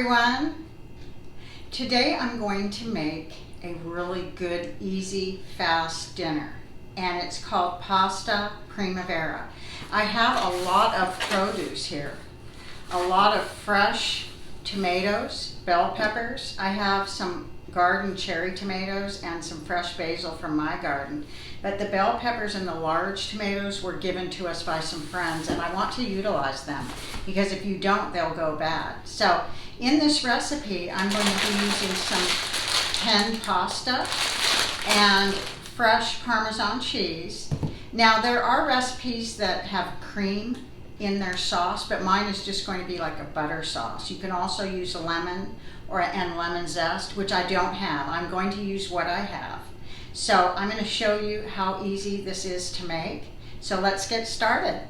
everyone. Today I'm going to make a really good, easy, fast dinner, and it's called pasta primavera. I have a lot of produce here, a lot of fresh tomatoes, bell peppers. I have some garden cherry tomatoes and some fresh basil from my garden. But the bell peppers and the large tomatoes were given to us by some friends, and I want to utilize them because if you don't, they'll go bad. So in this recipe, I'm going to be using some canned pasta and fresh Parmesan cheese. Now there are recipes that have cream in their sauce, but mine is just going to be like a butter sauce. You can also use a lemon and lemon zest, which I don't have. I'm going to use what I have. So I'm going to show you how easy this is to make. So let's get started.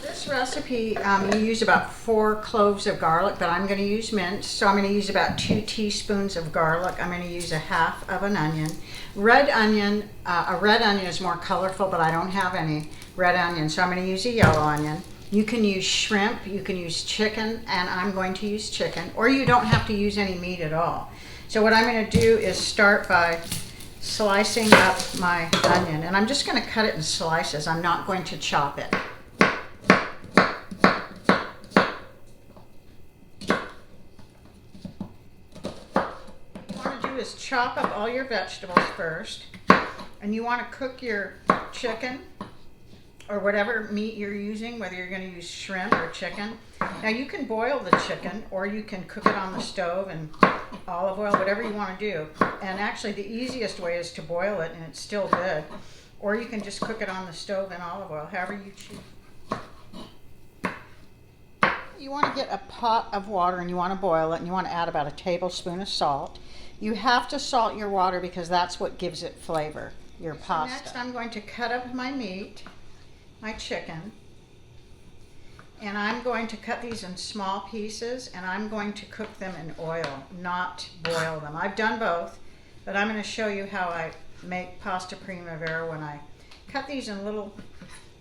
This recipe, you use about 4 cloves of garlic, but I'm going to use minced. So I'm going to use about 2 teaspoons of garlic. I'm going to use a half of an onion. Red onion, a red onion is more colorful, but I don't have any red onion, so I'm going to use a yellow onion. You can use shrimp, you can use chicken, and I'm going to use chicken, or you don't have to use any meat at all. So what I'm going to do is start by slicing up my onion, and I'm just going to cut it in slices. I'm not going to chop it. Is chop up all your vegetables first, and you want to cook your chicken or whatever meat you're using, whether you're going to use shrimp or chicken. Now you can boil the chicken, or you can cook it on the stove and olive oil, whatever you want to do. And actually the easiest way is to boil it and it's still good, or you can just cook it on the stove in olive oil, however you choose. You want to get a pot of water and you want to boil it, and you want to add about a tablespoon of salt. You have to salt your water because that's what gives it flavor, your pasta. So next I'm going to cut up my meat, my chicken, and I'm going to cut these in small pieces, and I'm going to cook them in oil, not boil them. I've done both, but I'm going to show you how I make pasta primavera when I cut these in little,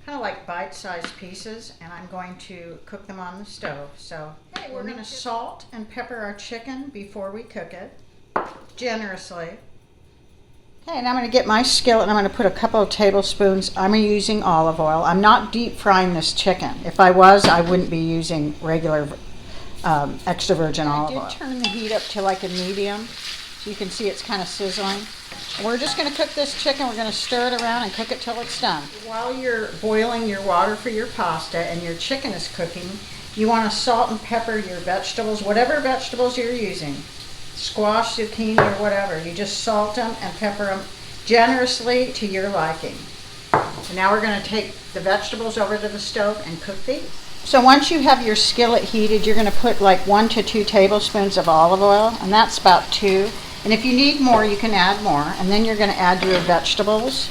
kind of like bite-sized pieces, and I'm going to cook them on the stove. So we're going to salt and pepper our chicken before we cook it. Generously. Okay, and I'm going to get my skillet and I'm going to put a couple of tablespoons. I'm using olive oil. I'm not deep frying this chicken. If I was, I wouldn't be using regular extra virgin olive oil. I did turn the heat up to like a medium, so you can see it's kind of sizzling. And we're just going to cook this chicken. We're going to stir it around and cook it till it's done. While you're boiling your water for your pasta and your chicken is cooking, you want to salt and pepper your vegetables, whatever vegetables you're using. Squash, zucchini, or whatever. You just salt them and pepper them generously to your liking. And now we're going to take the vegetables over to the stove and cook these. So once you have your skillet heated, you're going to put like 1 to 2 tablespoons of olive oil, and that's about 2. And if you need more, you can add more. And then you're going to add your vegetables.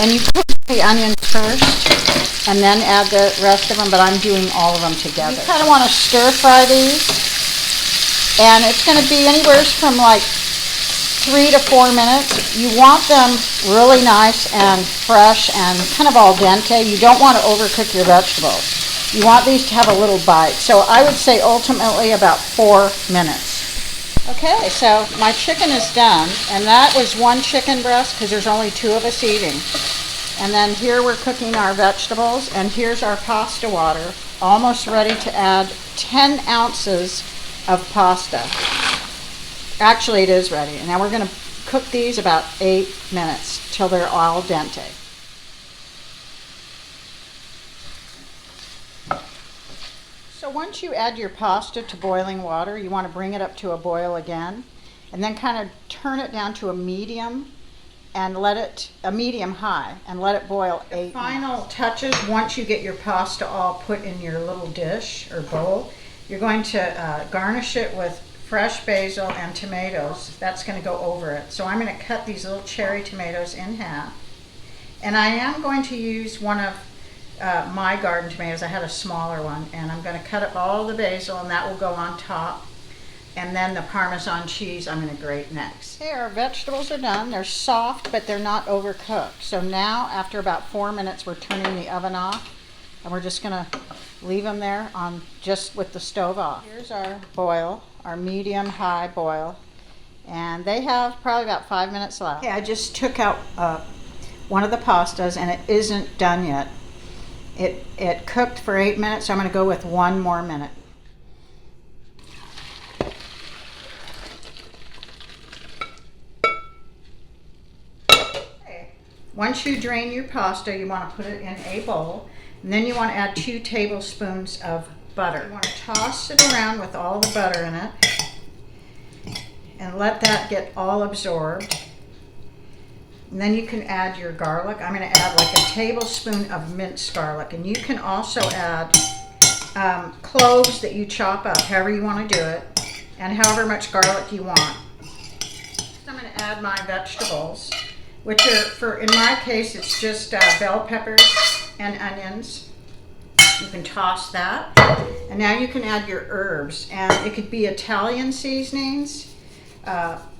And you cook the onions first and then add the rest of them, but I'm doing all of them together. You kind of want to stir fry these. And it's going to be anywhere from like 3 to 4 minutes. You want them really nice and fresh and kind of al dente. You don't want to overcook your vegetables. You want these to have a little bite. So I would say ultimately about 4 minutes. Okay, so my chicken is done, and that was 1 chicken breast because there's only 2 of us eating. And then here we're cooking our vegetables, and here's our pasta water, almost ready to add 10 ounces of pasta. Actually, it is ready. And now we're going to cook these about 8 minutes till they're al dente. So once you add your pasta to boiling water, you want to bring it up to a boil again, and then kind of turn it down to a medium and a medium high, and let it boil 8 minutes. Final touches, once you get your pasta all put in your little dish or bowl, you're going to garnish it with fresh basil and tomatoes. That's going to go over it. So I'm going to cut these little cherry tomatoes in half. And I am going to use one of my garden tomatoes. I had a smaller one. And I'm going to cut up all the basil, and that will go on top. And then the Parmesan cheese I'm going to grate next. Okay, our vegetables are done. They're soft, but they're not overcooked. So now, after about 4 minutes, we're turning the oven off. And we're just going to leave them there on just with the stove off. Here's our boil, our medium-high boil. And they have probably about 5 minutes left. Okay, I just took out one of the pastas, and it isn't done yet. It cooked for 8 minutes, so I'm going to go with 1 more minute. Once you drain your pasta, you want to put it in a bowl, and then you want to add 2 tablespoons of butter. You want to toss it around with all the butter in it, and let that get all absorbed. And then you can add your garlic. I'm going to add like a tablespoon of minced garlic, and you can also add cloves that you chop up, however you want to do it, and however much garlic you want. So I'm going to add my vegetables, which are, in my case, it's just bell peppers and onions. You can toss that. And now you can add your herbs. And it could be Italian seasonings,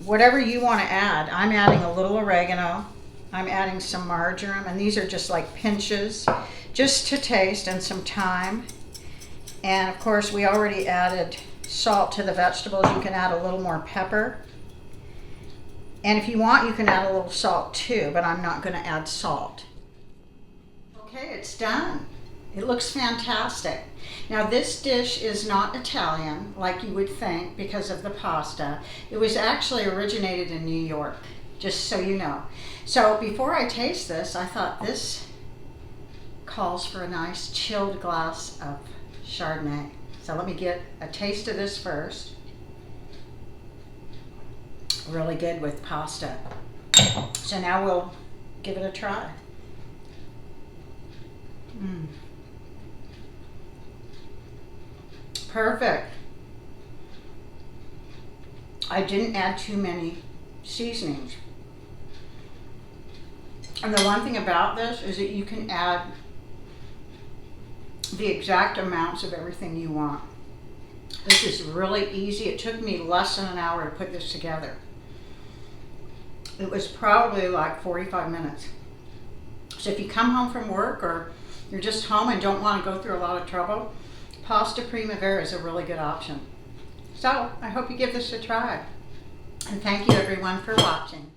whatever you want to add. I'm adding a little oregano. I'm adding some marjoram. And these are just like pinches, just to taste, and some thyme. And of course, we already added salt to the vegetables. You can add a little more pepper. And if you want, you can add a little salt too, but I'm not going to add salt. Okay, it's done. It looks fantastic. Now this dish is not Italian like you would think because of the pasta. It was actually originated in New York, just so you know. So before I taste this, I thought this calls for a nice chilled glass of Chardonnay. So let me get a taste of this first. Really good with pasta. So now we'll give it a try. Perfect. I didn't add too many seasonings. And the one thing about this is that you can add the exact amounts of everything you want. This is really easy. It took me less than an hour to put this together. It was probably like 45 minutes. So if you come home from work or you're just home and don't want to go through a lot of trouble, pasta primavera is a really good option. So I hope you give this a try. And thank you everyone for watching.